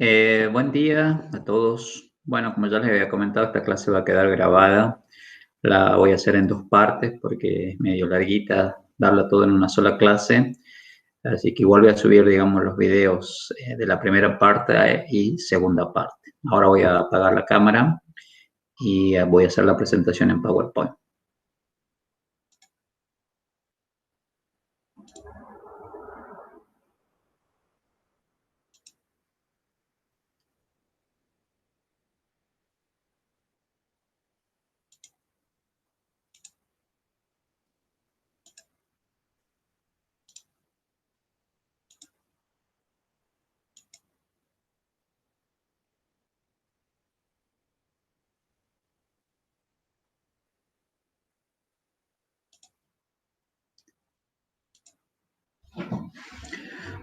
Buen día a todos. Bueno, como ya les había comentado, esta clase va a quedar grabada. La voy a hacer en dos partes porque es medio larguita darla todo en una sola clase. Así que igual voy a subir, digamos, los videos de la primera parte y segunda parte. Ahora voy a apagar la cámara y voy a hacer la presentación en PowerPoint.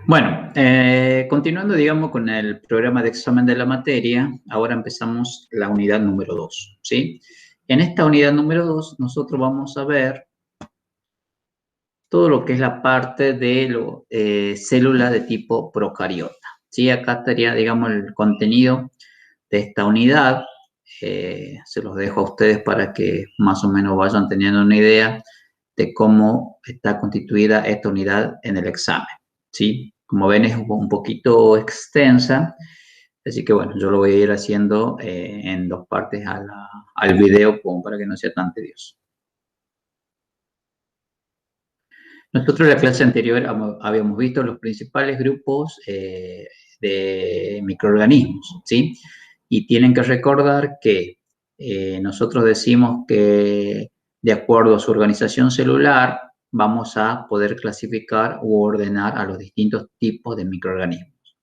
Bueno, continuando, digamos, con el programa de examen de la materia, ahora empezamos la unidad número 2, ¿sí? En esta unidad número 2, nosotros vamos a ver todo lo que es la parte de célula de tipo procariota, ¿sí? Acá estaría, digamos, el contenido de esta unidad. Se los dejo a ustedes para que más o menos vayan teniendo una idea de cómo está constituida esta unidad en el examen, ¿sí? Como ven, es un poquito extensa, así que bueno, yo lo voy a ir haciendo en dos partes al video como para que no sea tan tedioso. Nosotros en la clase anterior habíamos visto los principales grupos de microorganismos, ¿sí? Y tienen que recordar que nosotros decimos que de acuerdo a su organización celular vamos a poder clasificar u ordenar a los distintos tipos de microorganismos.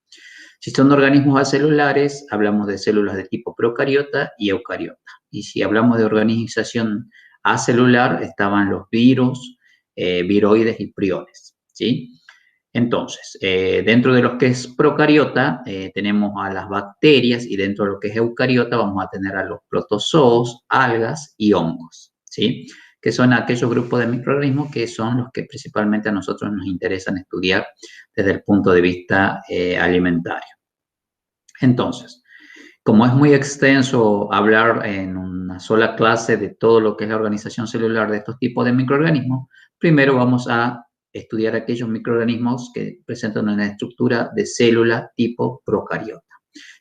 Si son organismos acelulares, hablamos de células de tipo procariota y eucariota. Y si hablamos de organización acelular, estaban los virus, viroides y priones, ¿sí? Entonces, dentro de los que es procariota, tenemos a las bacterias y dentro de lo que es eucariota vamos a tener a los protozoos, algas y hongos, ¿sí? Que son aquellos grupos de microorganismos que son los que principalmente a nosotros nos interesan estudiar desde el punto de vista alimentario. Entonces, como es muy extenso hablar en una sola clase de todo lo que es la organización celular de estos tipos de microorganismos, primero vamos a estudiar aquellos microorganismos que presentan una estructura de célula tipo procariota.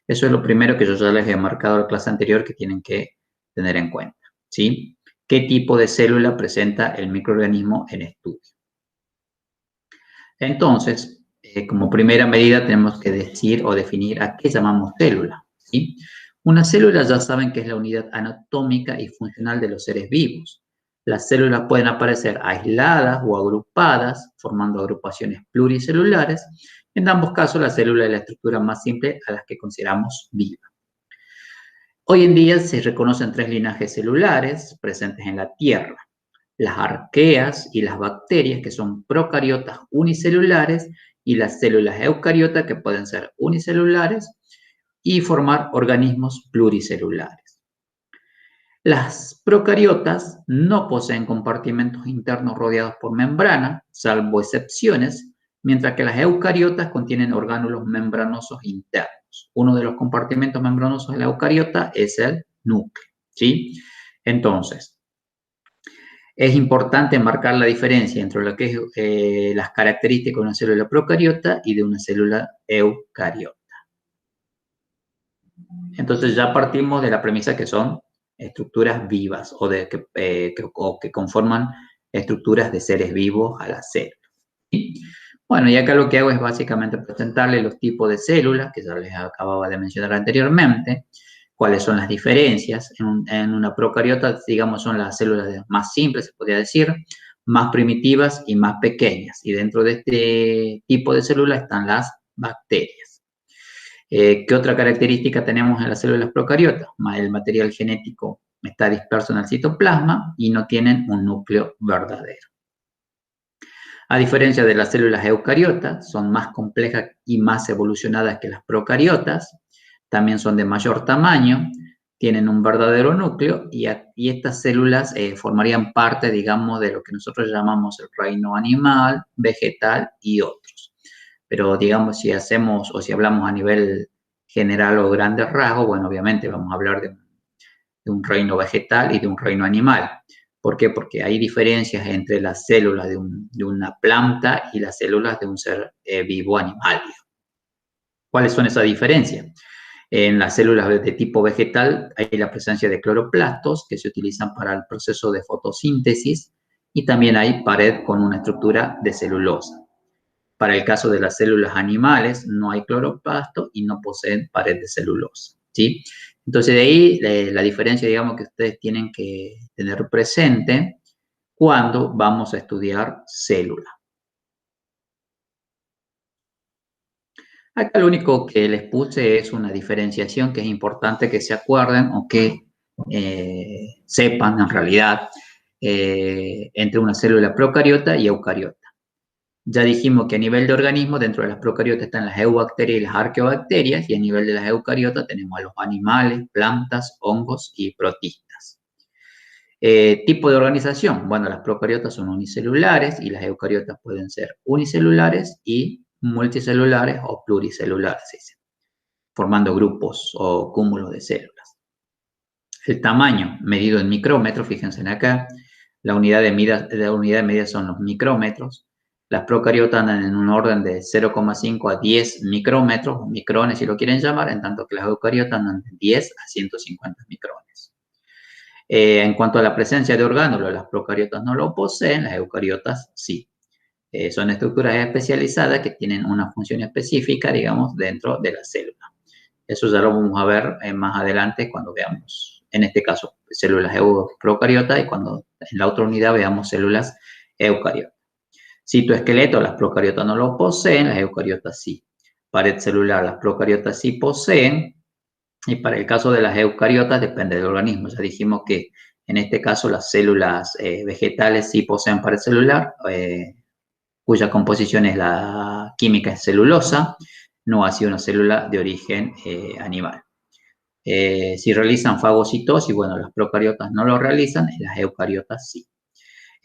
Eso es lo primero que yo ya les he marcado en la clase anterior que tienen que tener en cuenta, ¿sí? ¿Qué tipo de célula presenta el microorganismo en estudio? Entonces, como primera medida tenemos que decir o definir a qué llamamos célula, ¿sí? Una célula ya saben que es la unidad anatómica y funcional de los seres vivos. Las células pueden aparecer aisladas o agrupadas, formando agrupaciones pluricelulares. En ambos casos, la célula es la estructura más simple a las que consideramos viva. Hoy en día se reconocen tres linajes celulares presentes en la Tierra: las arqueas y las bacterias, que son procariotas unicelulares, y las células eucariotas, que pueden ser unicelulares y formar organismos pluricelulares. Las procariotas no poseen compartimentos internos rodeados por membrana, salvo excepciones, mientras que las eucariotas contienen orgánulos membranosos internos. Uno de los compartimentos membranosos de la eucariota es el núcleo, ¿sí? Entonces, es importante marcar la diferencia entre lo que es las características de una célula procariota y de una célula eucariota. Entonces ya partimos de la premisa que son estructuras vivas o que conforman estructuras de seres vivos a la célula. ¿Sí? Bueno, y acá lo que hago es básicamente presentarles los tipos de células que ya les acababa de mencionar anteriormente, cuáles son las diferencias. En una procariota, digamos, son las células más simples, se podría decir, más primitivas y más pequeñas. Y dentro de este tipo de células están las bacterias. ¿Qué otra característica tenemos en las células procariotas? El material genético está disperso en el citoplasma y no tienen un núcleo verdadero. A diferencia de las células eucariotas, son más complejas y más evolucionadas que las procariotas, también son de mayor tamaño, tienen un verdadero núcleo y estas células formarían parte, digamos, de lo que nosotros llamamos el reino animal, vegetal y otros. Pero, digamos, si hacemos o si hablamos a nivel general o grandes rasgos, bueno, obviamente vamos a hablar de un reino vegetal y de un reino animal. ¿Por qué? Porque hay diferencias entre las células de una planta y las células de un ser vivo animal. ¿Cuáles son esas diferencias? En las células de tipo vegetal hay la presencia de cloroplastos que se utilizan para el proceso de fotosíntesis y también hay pared con una estructura de celulosa. Para el caso de las células animales no hay cloroplasto y no poseen pared de celulosa, ¿sí? Entonces de ahí la diferencia, digamos, que ustedes tienen que tener presente cuando vamos a estudiar células. Acá lo único que les puse es una diferenciación que es importante que se acuerden o que sepan en realidad entre una célula procariota y eucariota. Ya dijimos que a nivel de organismo, dentro de las procariotas están las eubacterias y las arqueobacterias, y a nivel de las eucariotas tenemos a los animales, plantas, hongos y protistas. Tipo de organización. Bueno, las procariotas son unicelulares y las eucariotas pueden ser unicelulares y multicelulares o pluricelulares, formando grupos o cúmulos de células. El tamaño medido en micrómetros, fíjense en acá, la unidad de medida son los micrómetros. Las procariotas andan en un orden de 0,5 a 10 micrómetros, micrones si lo quieren llamar, en tanto que las eucariotas andan de 10 a 150 micrones. En cuanto a la presencia de orgánulos, las procariotas no lo poseen, las eucariotas sí. Son estructuras especializadas que tienen una función específica, digamos, dentro de la célula. Eso ya lo vamos a ver más adelante cuando veamos, en este caso, células procariotas y cuando en la otra unidad veamos células eucariotas. Citoesqueleto, las procariotas no lo poseen, las eucariotas sí. Pared celular, las procariotas sí poseen. Y para el caso de las eucariotas depende del organismo. Ya dijimos que en este caso las células vegetales sí poseen pared celular, cuya composición es la química es celulosa, no ha sido una célula de origen animal. Si realizan fagocitosis, bueno, las procariotas no lo realizan, las eucariotas sí.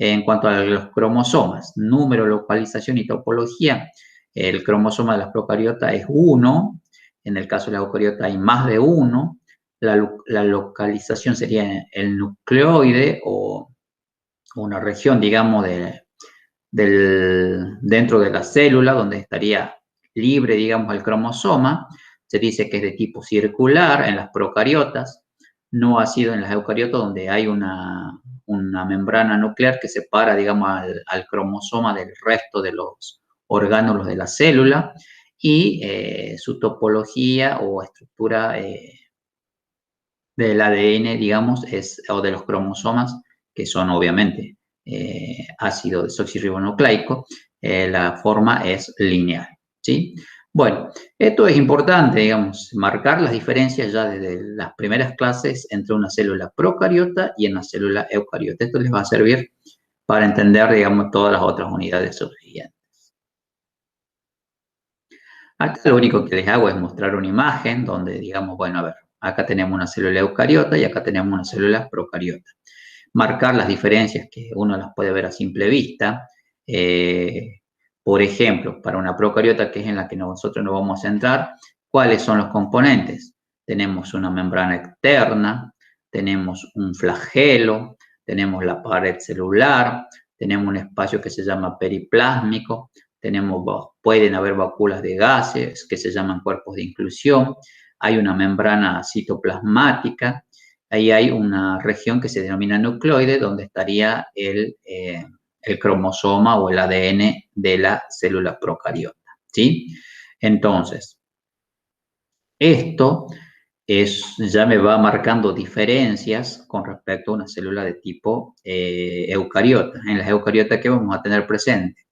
En cuanto a los cromosomas, número, localización y topología, el cromosoma de las procariotas es 1, en el caso de la eucariota hay más de 1, la localización sería el nucleoide o una región, digamos, dentro de la célula donde estaría libre, digamos, el cromosoma. Se dice que es de tipo circular en las procariotas, no ha sido en las eucariotas donde hay una membrana nuclear que separa, digamos, al cromosoma del resto de los orgánulos de la célula, y su topología o estructura del ADN, digamos, o de los cromosomas, que son obviamente ácido desoxirribonucleico, la forma es lineal, ¿sí? Bueno, esto es importante, digamos, marcar las diferencias ya desde las primeras clases entre una célula procariota y una célula eucariota. Esto les va a servir para entender, digamos, todas las otras unidades subsiguientes. Acá lo único que les hago es mostrar una imagen donde, digamos, bueno, a ver, acá tenemos una célula eucariota y acá tenemos una célula procariota. Marcar las diferencias que uno las puede ver a simple vista. Por ejemplo, para una procariota, que es en la que nosotros nos vamos a centrar, ¿cuáles son los componentes? Tenemos una membrana externa, tenemos un flagelo, tenemos la pared celular, tenemos un espacio que se llama periplásmico, pueden haber vacuolas de gases que se llaman cuerpos de inclusión, hay una membrana citoplasmática, ahí hay una región que se denomina nucleoide, donde estaría el cromosoma o el ADN de la célula procariota, ¿sí? Entonces, esto ya me va marcando diferencias con respecto a una célula de tipo eucariota. En las eucariotas, ¿qué vamos a tener presente?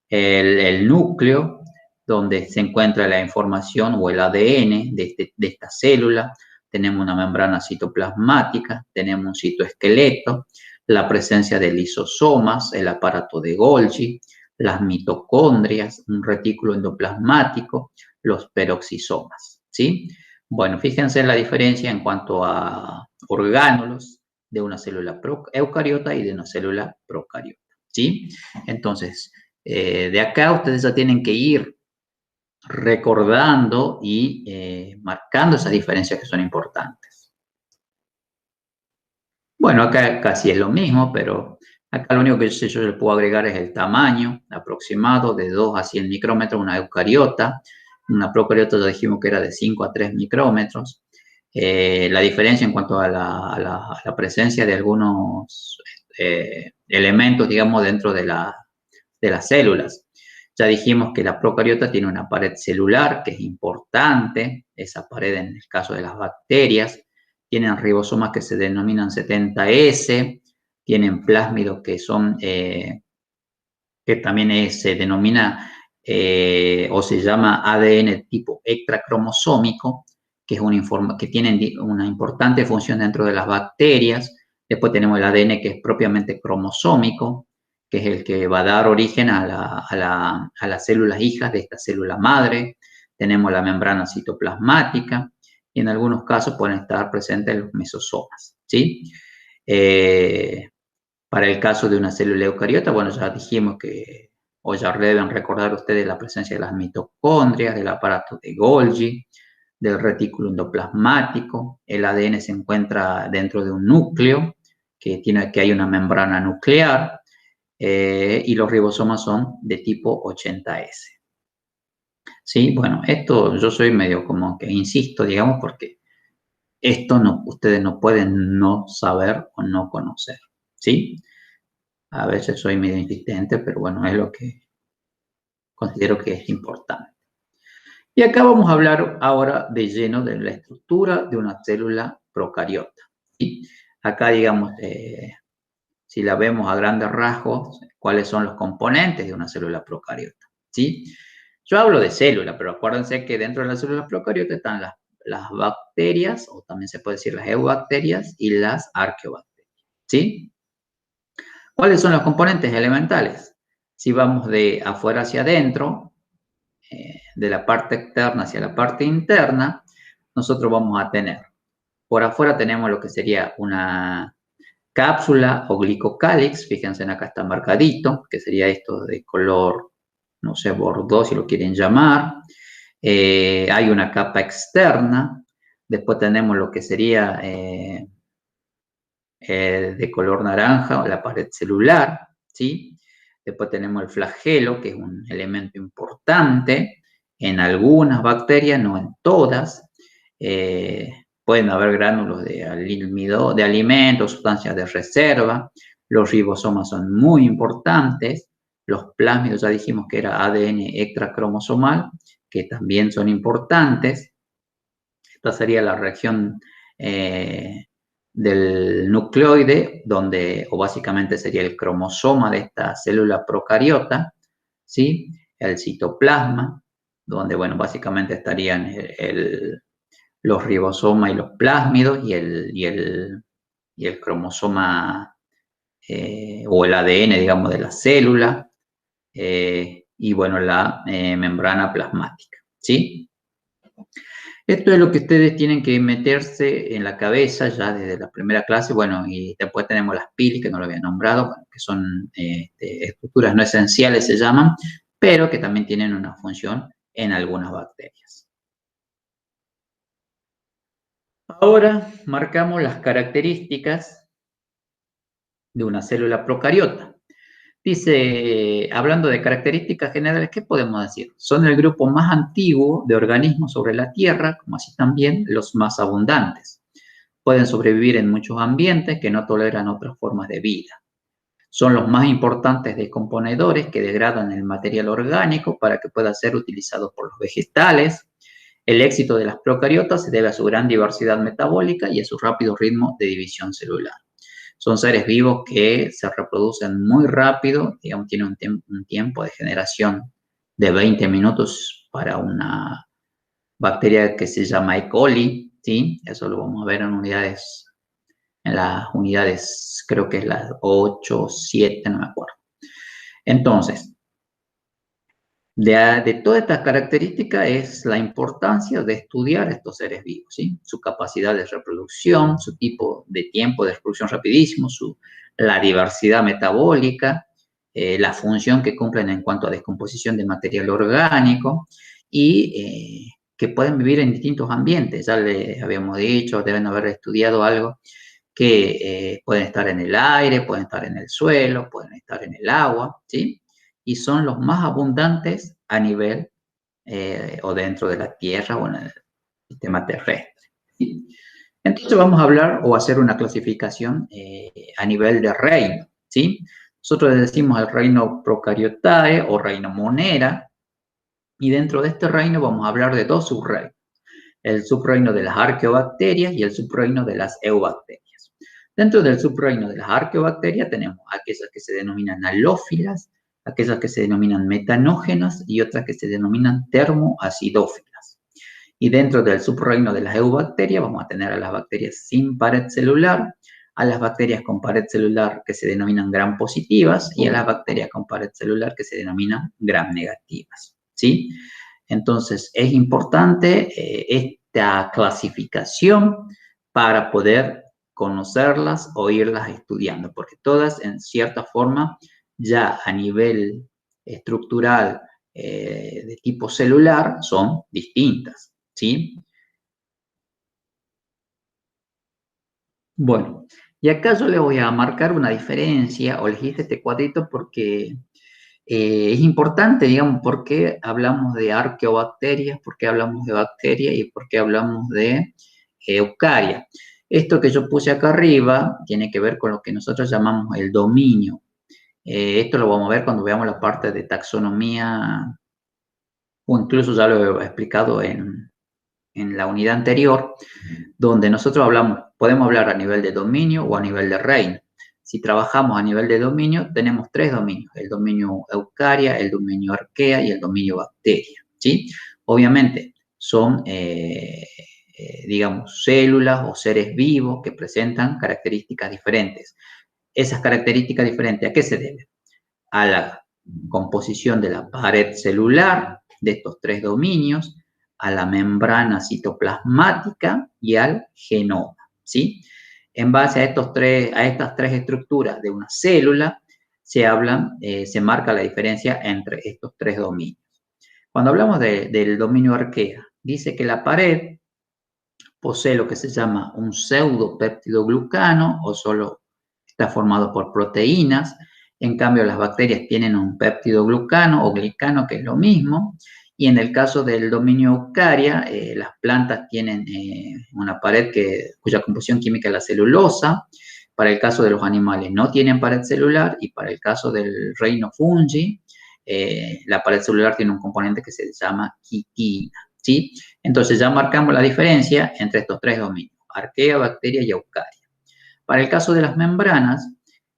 El núcleo, donde se encuentra la información o el ADN de esta célula. Tenemos una membrana citoplasmática, tenemos un citoesqueleto, la presencia de lisosomas, el aparato de Golgi, las mitocondrias, un retículo endoplasmático, los peroxisomas, ¿sí? Bueno, fíjense la diferencia en cuanto a orgánulos de una célula eucariota y de una célula procariota, ¿sí? Entonces, de acá ustedes ya tienen que ir recordando y marcando esas diferencias que son importantes. Bueno, acá casi es lo mismo, pero acá lo único que yo le puedo agregar es el tamaño aproximado de 2 a 100 micrómetros, una eucariota. Una procariota ya dijimos que era de 5 a 3 micrómetros. La diferencia en cuanto a la presencia de algunos elementos, digamos, dentro de las células. Ya dijimos que la procariota tiene una pared celular que es importante, esa pared en el caso de las bacterias. Tienen ribosomas que se denominan 70S, tienen plásmidos que son, que también se denomina o se llama ADN tipo extracromosómico, que, que tienen una importante función dentro de las bacterias. Después tenemos el ADN que es propiamente cromosómico, que es el que va a dar origen a las células hijas de esta célula madre. Tenemos la membrana citoplasmática y en algunos casos pueden estar presentes los mesosomas, ¿sí? Para el caso de una célula eucariota, bueno, ya dijimos que, o ya deben recordar ustedes la presencia de las mitocondrias, del aparato de Golgi, del retículo endoplasmático. El ADN se encuentra dentro de un núcleo que hay una membrana nuclear y los ribosomas son de tipo 80S. Sí, bueno, esto yo soy medio como que insisto, digamos, porque esto no, ustedes no pueden no saber o no conocer, ¿sí? A veces soy medio insistente, pero bueno, es lo que considero que es importante. Y acá vamos a hablar ahora de lleno de la estructura de una célula procariota. ¿Sí? Acá, digamos, si la vemos a grandes rasgos, cuáles son los componentes de una célula procariota. ¿Sí? Yo hablo de célula, pero acuérdense que dentro de la célula procariota están las bacterias, o también se puede decir las eubacterias y las arqueobacterias. ¿Sí? ¿Cuáles son los componentes elementales? Si vamos de afuera hacia adentro, de la parte externa hacia la parte interna, nosotros vamos a tener, por afuera tenemos lo que sería una cápsula o glicocálix, fíjense acá está marcadito, que sería esto de color, no sé, bordó si lo quieren llamar. Hay una capa externa, después tenemos lo que sería de color naranja, la pared celular, ¿sí? Después tenemos el flagelo, que es un elemento importante en algunas bacterias, no en todas. Pueden haber gránulos de alimentos, sustancias de reserva. Los ribosomas son muy importantes. Los plásmidos, ya dijimos que era ADN extracromosomal, que también son importantes. Esta sería la región del nucleoide, o básicamente sería el cromosoma de esta célula procariota, ¿sí? El citoplasma, donde, bueno, básicamente estarían los ribosomas y los plásmidos y el cromosoma o el ADN, digamos, de la célula, y, bueno, la membrana plasmática, ¿sí? Esto es lo que ustedes tienen que meterse en la cabeza ya desde la primera clase. Bueno, y después tenemos las pili, que no lo había nombrado, que son estructuras no esenciales, se llaman, pero que también tienen una función en algunas bacterias. Ahora marcamos las características de una célula procariota. Dice, hablando de características generales, ¿qué podemos decir? Son el grupo más antiguo de organismos sobre la Tierra, como así también los más abundantes. Pueden sobrevivir en muchos ambientes que no toleran otras formas de vida. Son los más importantes descomponedores que degradan el material orgánico para que pueda ser utilizado por los vegetales. El éxito de las procariotas se debe a su gran diversidad metabólica y a su rápido ritmo de división celular. Son seres vivos que se reproducen muy rápido, digamos, tienen un tiempo de generación de 20 minutos para una bacteria que se llama E. coli, ¿sí? Eso lo vamos a ver en las unidades, creo que es las 8, 7, no me acuerdo. Entonces, de todas estas características es la importancia de estudiar estos seres vivos, ¿sí? Su capacidad de reproducción, su tipo de tiempo de reproducción rapidísimo, la diversidad metabólica, la función que cumplen en cuanto a descomposición de material orgánico y que pueden vivir en distintos ambientes. Ya les habíamos dicho, deben haber estudiado algo, que pueden estar en el aire, pueden estar en el suelo, pueden estar en el agua, ¿sí? Y son los más abundantes a nivel o dentro de la Tierra o en el sistema terrestre, ¿sí? Entonces vamos a hablar o hacer una clasificación a nivel de reino, ¿sí? Nosotros le decimos al reino Procaryotae o reino Monera, y dentro de este reino vamos a hablar de dos subreinos: el subreino de las arqueobacterias y el subreino de las eubacterias. Dentro del subreino de las arqueobacterias tenemos aquellas que se denominan halófilas, aquellas que se denominan metanógenas y otras que se denominan termoacidófilas. Y dentro del subreino de las eubacterias vamos a tener a las bacterias sin pared celular, a las bacterias con pared celular que se denominan gram positivas y a las bacterias con pared celular que se denominan gram negativas, ¿sí? Entonces, es importante esta clasificación para poder conocerlas o irlas estudiando, porque todas, en cierta forma, ya a nivel estructural de tipo celular, son distintas, ¿sí? Bueno, y acá yo le voy a marcar una diferencia, o elegí este cuadrito porque es importante, digamos, por qué hablamos de arqueobacterias, por qué hablamos de bacterias y por qué hablamos de eucaria. Esto que yo puse acá arriba tiene que ver con lo que nosotros llamamos el dominio. Esto lo vamos a ver cuando veamos la parte de taxonomía, o incluso ya lo he explicado en la unidad anterior, donde nosotros hablamos, podemos hablar a nivel de dominio o a nivel de reino. Si trabajamos a nivel de dominio, tenemos tres dominios: el dominio eucaria, el dominio arquea y el dominio bacteria, ¿sí? Obviamente son, digamos, células o seres vivos que presentan características diferentes. Esas características diferentes, ¿a qué se deben? A la composición de la pared celular de estos tres dominios, a la membrana citoplasmática y al genoma, ¿sí? En base a estas tres estructuras de una célula, se marca la diferencia entre estos tres dominios. Cuando hablamos del dominio arquea, dice que la pared posee lo que se llama un pseudopeptidoglucano o solo está formado por proteínas. En cambio, las bacterias tienen un peptidoglucano o glicano, que es lo mismo. Y en el caso del dominio eucaria, las plantas tienen una pared cuya composición química es la celulosa. Para el caso de los animales no tienen pared celular, y para el caso del reino fungi, la pared celular tiene un componente que se llama quitina, ¿sí? Entonces ya marcamos la diferencia entre estos tres dominios: arquea, bacteria y eucaria. Para el caso de las membranas,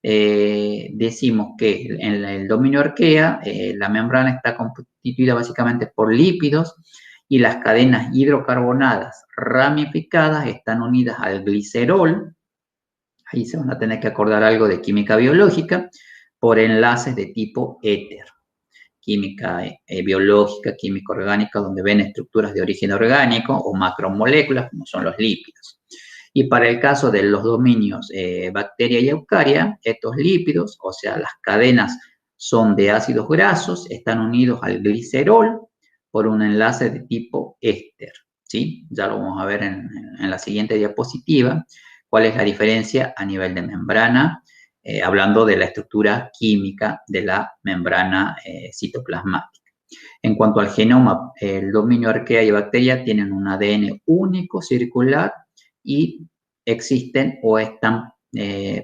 decimos que en el dominio arquea, la membrana está constituida básicamente por lípidos, y las cadenas hidrocarbonadas ramificadas están unidas al glicerol. Ahí se van a tener que acordar algo de química biológica, por enlaces de tipo éter. Química biológica, química orgánica, donde ven estructuras de origen orgánico o macromoléculas, como son los lípidos. Y para el caso de los dominios bacteria y eucaria, estos lípidos, o sea, las cadenas son de ácidos grasos, están unidos al glicerol por un enlace de tipo éster, ¿sí? Ya lo vamos a ver en la siguiente diapositiva, cuál es la diferencia a nivel de membrana, hablando de la estructura química de la membrana citoplasmática. En cuanto al genoma, el dominio arquea y bacteria tienen un ADN único, circular, y existen o están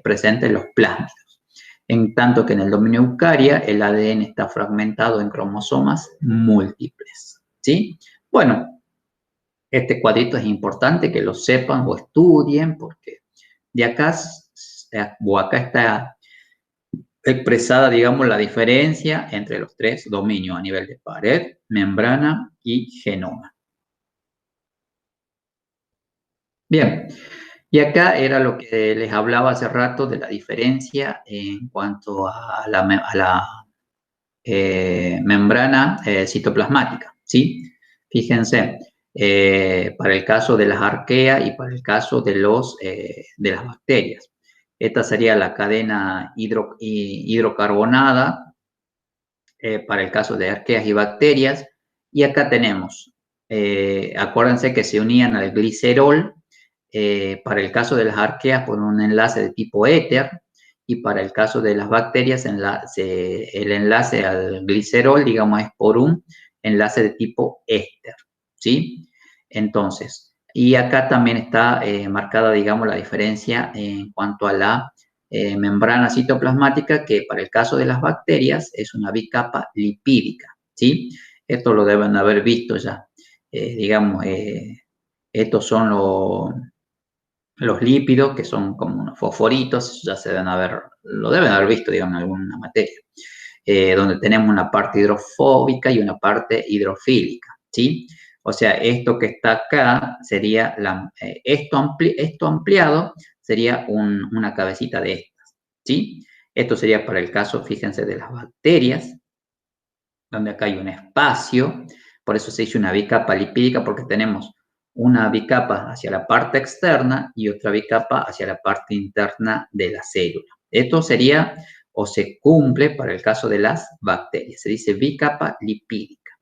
presentes los plásmidos. En tanto que en el dominio eucaria, el ADN está fragmentado en cromosomas múltiples, ¿sí? Bueno, este cuadrito es importante que lo sepan o estudien, porque de acá está expresada, digamos, la diferencia entre los tres dominios a nivel de pared, membrana y genoma. Bien, y acá era lo que les hablaba hace rato de la diferencia en cuanto a la membrana citoplasmática, ¿sí? Fíjense, para el caso de las arqueas y para el caso de las bacterias. Esta sería la cadena hidrocarbonada para el caso de arqueas y bacterias, Y acá tenemos, acuérdense que se unían al glicerol, para el caso de las arqueas por un enlace de tipo éter, y para el caso de las bacterias el enlace al glicerol, digamos, es por un enlace de tipo éster, ¿sí? Entonces, y acá también está marcada, digamos, la diferencia en cuanto a la membrana citoplasmática, que para el caso de las bacterias es una bicapa lipídica, ¿sí? Esto lo deben haber visto ya. Digamos, estos son los lípidos, que son como unos fosforitos, ya lo deben haber visto, digamos, en alguna materia, donde tenemos una parte hidrofóbica y una parte hidrofílica, ¿sí? O sea, esto que está acá sería, esto ampliado sería una cabecita de estas, ¿sí? Esto sería para el caso, fíjense, de las bacterias, donde acá hay un espacio, por eso se dice una bicapa lipídica, porque tenemos una bicapa hacia la parte externa y otra bicapa hacia la parte interna de la célula. Esto sería o se cumple para el caso de las bacterias. Se dice bicapa lipídica.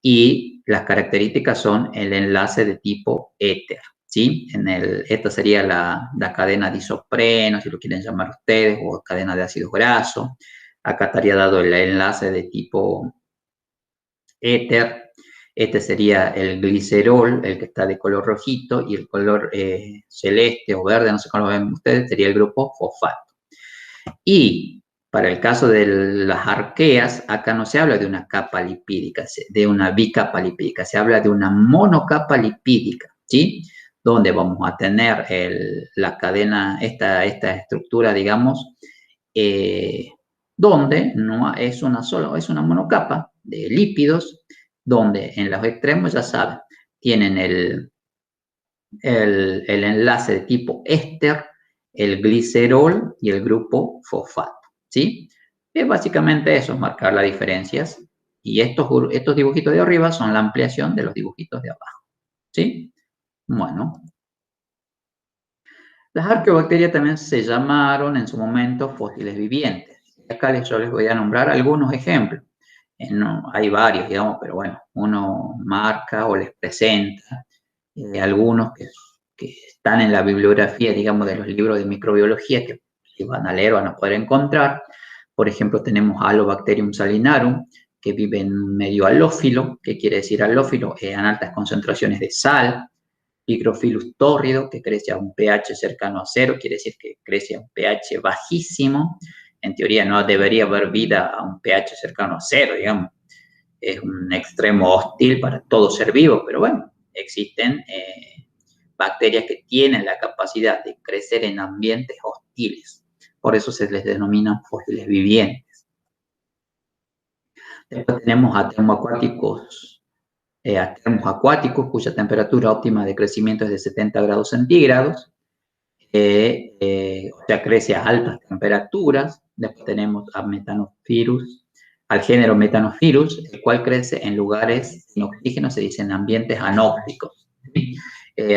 Y las características son el enlace de tipo éter, ¿sí? Esta sería la cadena de isopreno, si lo quieren llamar ustedes, o cadena de ácidos grasos. Acá estaría dado el enlace de tipo éter. Este sería el glicerol, el que está de color rojito, y el color celeste o verde, no sé cómo lo ven ustedes, sería el grupo fosfato. Y para el caso de las arqueas, acá no se habla de una capa lipídica, de una bicapa lipídica, se habla de una monocapa lipídica, ¿sí? Donde vamos a tener la cadena, esta estructura, digamos, donde no es es una monocapa de lípidos, donde en los extremos, ya saben, tienen el enlace de tipo éster, el glicerol y el grupo fosfato, ¿sí? Es básicamente eso, marcar las diferencias. Y estos dibujitos de arriba son la ampliación de los dibujitos de abajo, ¿sí? Bueno. Las arqueobacterias también se llamaron en su momento fósiles vivientes. Acá yo les voy a nombrar algunos ejemplos. Hay varios, digamos, pero bueno, uno marca o les presenta algunos que están en la bibliografía, digamos, de los libros de microbiología que si van a leer van a poder encontrar. Por ejemplo, tenemos Halobacterium salinarum, que vive en un medio halófilo. ¿Qué quiere decir halófilo? En altas concentraciones de sal. Hygrophilus tórrido, que crece a un pH cercano a 0, quiere decir que crece a un pH bajísimo. En teoría no debería haber vida a un pH cercano a 0, digamos. Es un extremo hostil para todo ser vivo, pero bueno, existen bacterias que tienen la capacidad de crecer en ambientes hostiles. Por eso se les denominan fósiles vivientes. Después tenemos a termoacuáticos, cuya temperatura óptima de crecimiento es de 70 grados centígrados. O sea, crece a altas temperaturas. Después tenemos a Metanophilus, al género Metanophilus, el cual crece en lugares sin oxígeno, se dice en ambientes anóxicos.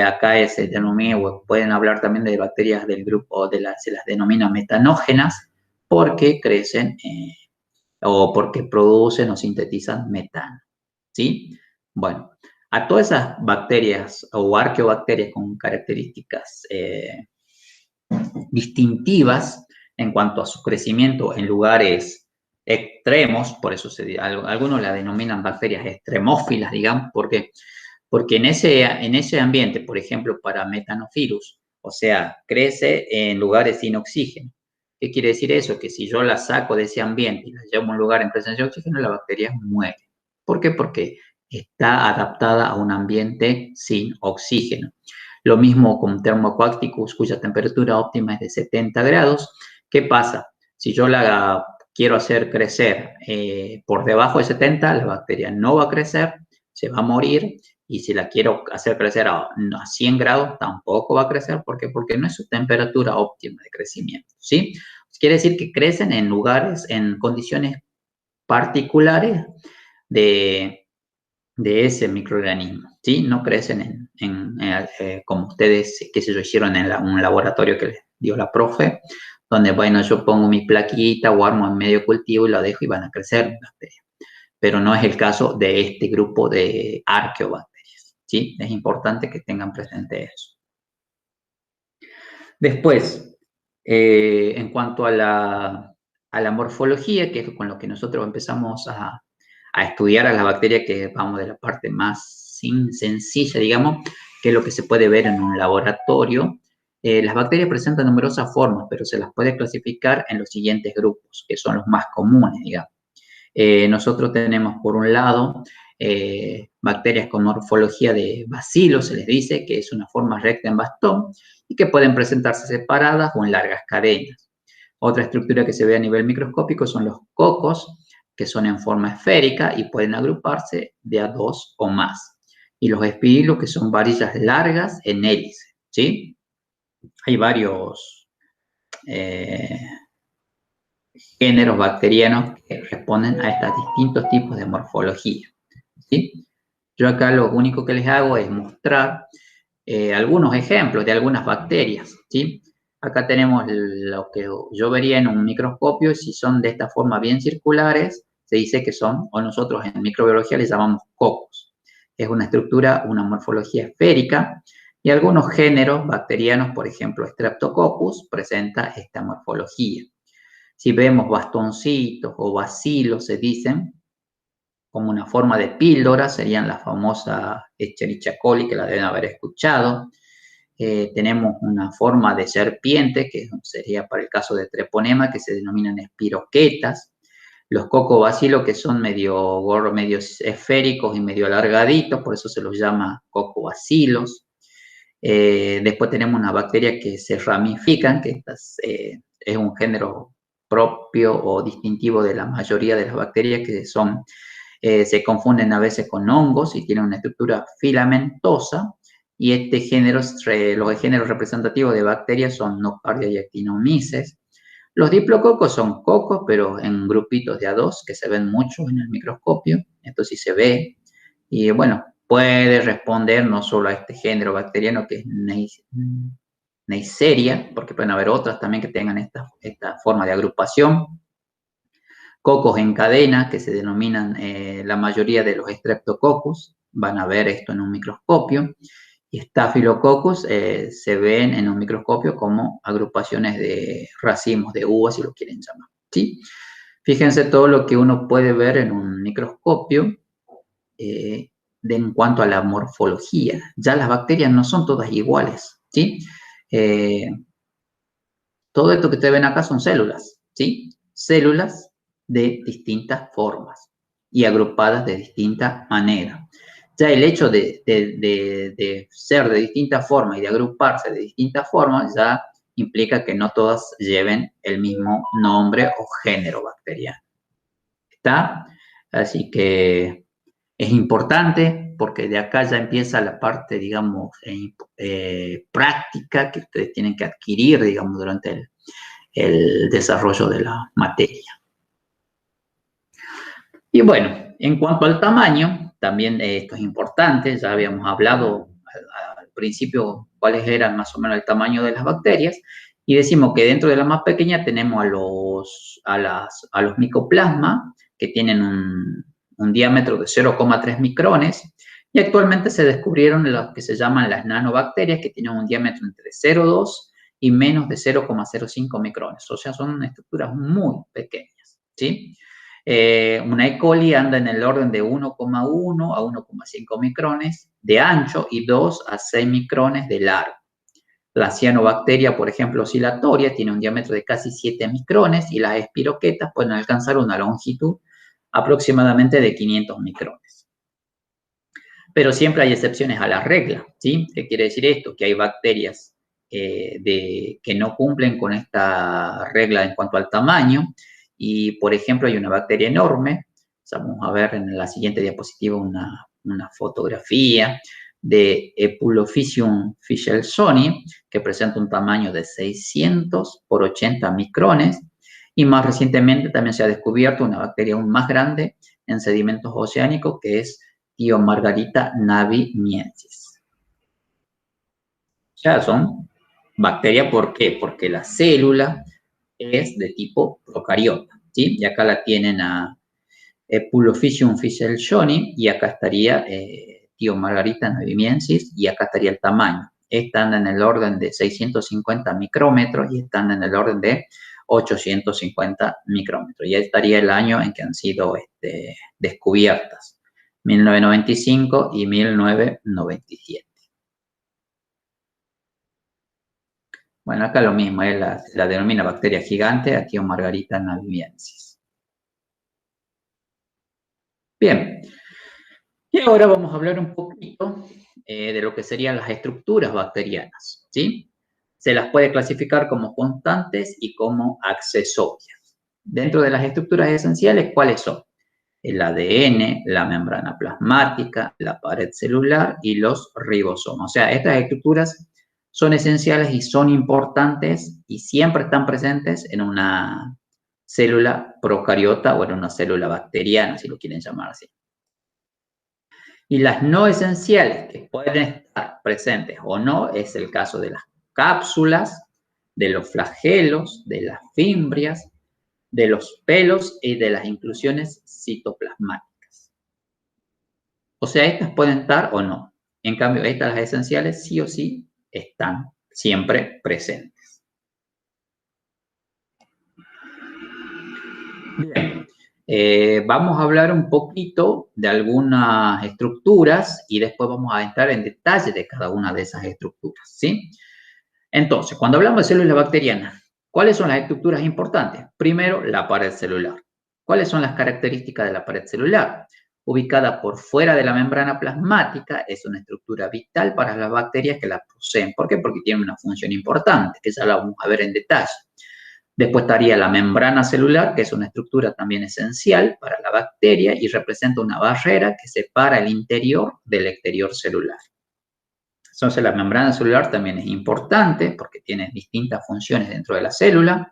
Acá se denomina, o pueden hablar también de bacterias del grupo, se las denomina metanógenas, porque crecen o porque producen o sintetizan metano, ¿sí? Bueno, a todas esas bacterias o arqueobacterias con características distintivas en cuanto a su crecimiento en lugares extremos, por eso algunos la denominan bacterias extremófilas, digamos, porque en ese ambiente, por ejemplo, para Metanophilus, o sea, crece en lugares sin oxígeno. ¿Qué quiere decir eso? Que si yo la saco de ese ambiente y la llevo a un lugar en presencia de oxígeno, la bacteria muere. ¿Por qué? Porque está adaptada a un ambiente sin oxígeno. Lo mismo con Thermococcus, cuya temperatura óptima es de 70 grados. ¿Qué pasa? Si yo la quiero hacer crecer por debajo de 70, la bacteria no va a crecer, se va a morir. Y si la quiero hacer crecer a 100 grados, tampoco va a crecer. ¿Por qué? Porque no es su temperatura óptima de crecimiento, ¿sí? Quiere decir que crecen en lugares, en condiciones particulares de ese microorganismo, ¿sí? No crecen como ustedes, qué sé yo, hicieron en un laboratorio que les dio la profe, donde, bueno, yo pongo mi plaquita o armo en medio cultivo y la dejo y van a crecer bacterias. pero no es el caso de este grupo de arqueobacterias, ¿sí? Es importante que tengan presente eso. Después, en cuanto a la morfología, que es con lo que nosotros empezamos a estudiar a las bacterias, que vamos de la parte más sencilla, digamos, que es lo que se puede ver en un laboratorio. Las bacterias presentan numerosas formas, pero se las puede clasificar en los siguientes grupos, que son los más comunes, digamos. Nosotros tenemos, por un lado, bacterias con morfología de bacilo, se les dice, que es una forma recta en bastón, y que pueden presentarse separadas o en largas cadenas. Otra estructura que se ve a nivel microscópico son los cocos, que son en forma esférica y pueden agruparse de a dos o más. Y los espidilos, que son varillas largas en hélice, ¿sí? Hay varios géneros bacterianos que responden a estos distintos tipos de morfología, ¿sí? Yo acá lo único que les hago es mostrar algunos ejemplos de algunas bacterias, ¿sí? Acá tenemos lo que yo vería en un microscopio, si son de esta forma bien circulares, se dice que son, o nosotros en microbiología les llamamos cocos. Es una estructura, una morfología esférica, y algunos géneros bacterianos, por ejemplo, Streptococcus, presenta esta morfología. Si vemos bastoncitos o bacilos, se dicen, como una forma de píldora, serían la famosa Escherichia coli, que la deben haber escuchado. Tenemos una forma de serpiente, que sería para el caso de treponema, que se denominan espiroquetas. Los cocobacilos, que son medio esféricos y medio alargaditos, por eso se los llama cocobacilos. Después tenemos una bacteria que se ramifican, que es un género propio o distintivo de la mayoría de las bacterias, que se confunden a veces con hongos y tienen una estructura filamentosa. Y este género, los géneros representativos de bacterias son Nocardia y Actinomyces. Los diplococos son cocos, pero en grupitos de a dos, que se ven mucho en el microscopio. Esto sí se ve. Y bueno, puede responder no solo a este género bacteriano que es Neisseria, porque pueden haber otras también que tengan esta forma de agrupación. Cocos en cadena, que se denominan la mayoría de los Streptococcus, van a ver esto en un microscopio. Y Staphylococcus se ven en un microscopio como agrupaciones de racimos de uvas, si lo quieren llamar, ¿sí? Fíjense todo lo que uno puede ver en un microscopio en cuanto a la morfología. Ya las bacterias no son todas iguales, ¿sí? Todo esto que ustedes ven acá son células, ¿sí? Células de distintas formas y agrupadas de distinta manera. Ya el hecho de ser de distintas formas y de agruparse de distintas formas ya implica que no todas lleven el mismo nombre o género bacteriano. ¿Está? Así que es importante porque de acá ya empieza la parte, digamos, práctica que ustedes tienen que adquirir, digamos, durante el desarrollo de la materia. Y bueno, en cuanto al tamaño, también esto es importante, ya habíamos hablado al principio cuáles eran más o menos el tamaño de las bacterias, y decimos que dentro de la más pequeña tenemos a los micoplasma, que tienen un diámetro de 0,3 micrones, y actualmente se descubrieron los que se llaman las nanobacterias, que tienen un diámetro entre 0,2 y menos de 0,05 micrones, o sea, son estructuras muy pequeñas, ¿sí? Una E. coli anda en el orden de 1,1 a 1,5 micrones de ancho y 2 a 6 micrones de largo. La cianobacteria, por ejemplo, oscilatoria, tiene un diámetro de casi 7 micrones y las espiroquetas pueden alcanzar una longitud aproximadamente de 500 micrones. Pero siempre hay excepciones a la regla, ¿sí? ¿Qué quiere decir esto? Que hay bacterias que no cumplen con esta regla en cuanto al tamaño. Y, por ejemplo, hay una bacteria enorme. Vamos a ver en la siguiente diapositiva una fotografía de Epulophisium fischelsoni, que presenta un tamaño de 600 por 80 micrones. Y más recientemente también se ha descubierto una bacteria aún más grande en sedimentos oceánicos, que es Thiomargarita navimiensis. Ya son bacterias, ¿por qué? Porque la célula es de tipo procariota, ¿sí? Y acá la tienen Pulophysium fischel-Johnny, y acá estaría Tío Margarita naviensis, y acá estaría el tamaño. Están en el orden de 650 micrómetros y están en el orden de 850 micrómetros. Y ahí estaría el año en que han sido descubiertas, 1995 y 1997. Bueno, acá lo mismo, la denomina bacteria gigante, Actium margarita naviensis. Bien, y ahora vamos a hablar un poquito de lo que serían las estructuras bacterianas, ¿sí? Se las puede clasificar como constantes y como accesorias. Dentro de las estructuras esenciales, ¿cuáles son? El ADN, la membrana plasmática, la pared celular y los ribosomas. O sea, estas estructuras son esenciales y son importantes y siempre están presentes en una célula procariota o en una célula bacteriana, si lo quieren llamar así. Y las no esenciales que pueden estar presentes o no es el caso de las cápsulas, de los flagelos, de las fimbrias, de los pelos y de las inclusiones citoplasmáticas. O sea, estas pueden estar o no. En cambio, estas, las esenciales, sí o sí están siempre presentes. Bien. Vamos a hablar un poquito de algunas estructuras y después vamos a entrar en detalle de cada una de esas estructuras, ¿sí? Entonces, cuando hablamos de células bacterianas, ¿cuáles son las estructuras importantes? Primero, la pared celular. ¿Cuáles son las características de la pared celular? Ubicada por fuera de la membrana plasmática, es una estructura vital para las bacterias que la poseen. ¿Por qué? Porque tiene una función importante, que ya la vamos a ver en detalle. Después estaría la membrana celular, que es una estructura también esencial para la bacteria y representa una barrera que separa el interior del exterior celular. Entonces, la membrana celular también es importante porque tiene distintas funciones dentro de la célula.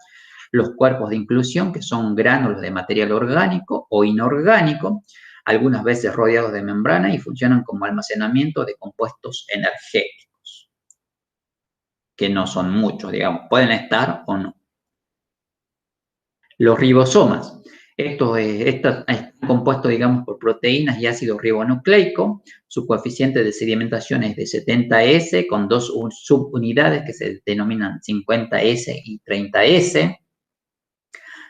Los cuerpos de inclusión, que son gránulos de material orgánico o inorgánico, algunas veces rodeados de membrana y funcionan como almacenamiento de compuestos energéticos, que no son muchos, digamos, pueden estar o no. Los ribosomas. Están compuestos, digamos, por proteínas y ácido ribonucleico. Su coeficiente de sedimentación es de 70S con dos subunidades que se denominan 50S y 30S.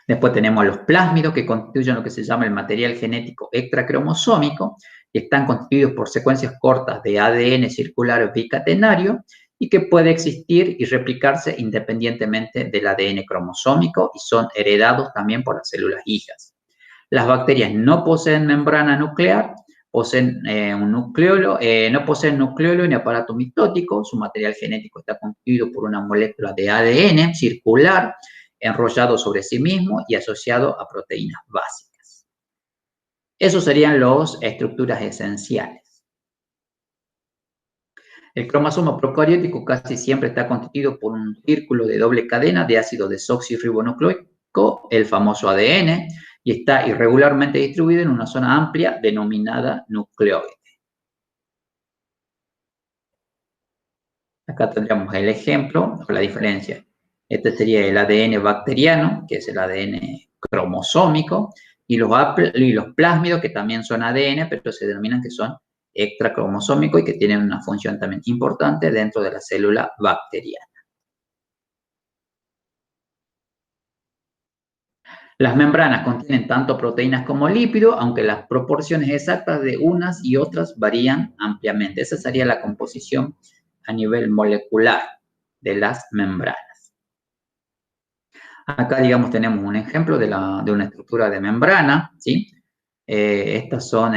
Después tenemos los plásmidos, que constituyen lo que se llama el material genético extracromosómico y están constituidos por secuencias cortas de ADN circular bicatenario y que puede existir y replicarse independientemente del ADN cromosómico y son heredados también por las células hijas. Las bacterias no poseen membrana nuclear, poseen no poseen nucleolo ni aparato mitótico, su material genético está constituido por una molécula de ADN circular enrollado sobre sí mismo y asociado a proteínas básicas. Esos serían las estructuras esenciales. El cromosoma procariótico casi siempre está constituido por un círculo de doble cadena de ácido desoxirribonucleico, el famoso ADN, y está irregularmente distribuido en una zona amplia denominada nucleoide. Acá tendríamos el ejemplo o la diferencia. Este sería el ADN bacteriano, que es el ADN cromosómico, y los plásmidos, que también son ADN, pero se denominan que son extracromosómicos y que tienen una función también importante dentro de la célula bacteriana. Las membranas contienen tanto proteínas como lípidos, aunque las proporciones exactas de unas y otras varían ampliamente. Esa sería la composición a nivel molecular de las membranas. Acá, digamos, tenemos un ejemplo de una estructura de membrana, ¿sí? Estas son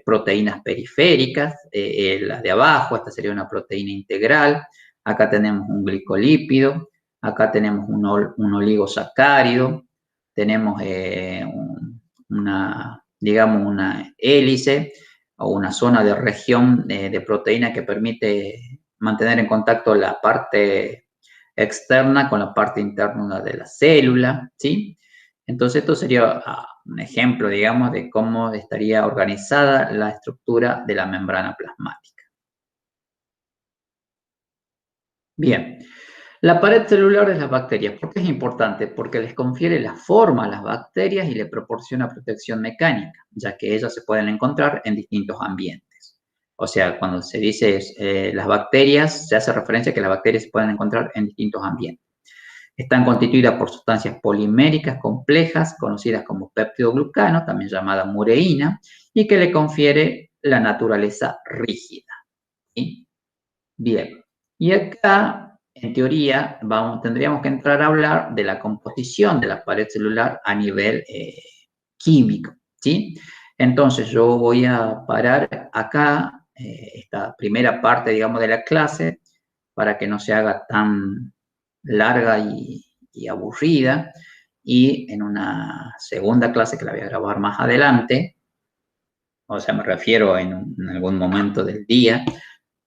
proteínas periféricas, las de abajo, esta sería una proteína integral. Acá tenemos un glicolípido, acá tenemos un oligosacárido, tenemos digamos, una hélice o una zona de región de proteína que permite mantener en contacto la parte externa con la parte interna de la célula, ¿sí? Entonces, esto sería un ejemplo, digamos, de cómo estaría organizada la estructura de la membrana plasmática. Bien, La pared celular de las bacterias. ¿Por qué es importante? Porque les confiere la forma a las bacterias y le proporciona protección mecánica, ya que ellas se pueden encontrar en distintos ambientes. O sea, cuando se dice las bacterias, se hace referencia a que las bacterias se pueden encontrar en distintos ambientes. Están constituidas por sustancias poliméricas complejas, conocidas como peptidoglucano, también llamada mureína, y que le confiere la naturaleza rígida. ¿Sí? Bien, y acá, en teoría, tendríamos que entrar a hablar de la composición de la pared celular a nivel químico, ¿sí? Entonces, yo voy a parar acá esta primera parte, digamos, de la clase para que no se haga tan larga y aburrida. Y en una segunda clase que la voy a grabar más adelante, o sea, me refiero en algún momento del día,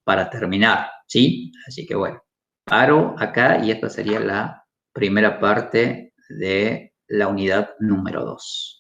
para terminar, ¿sí? Así que bueno, paro acá y esta sería la primera parte de la unidad número 2.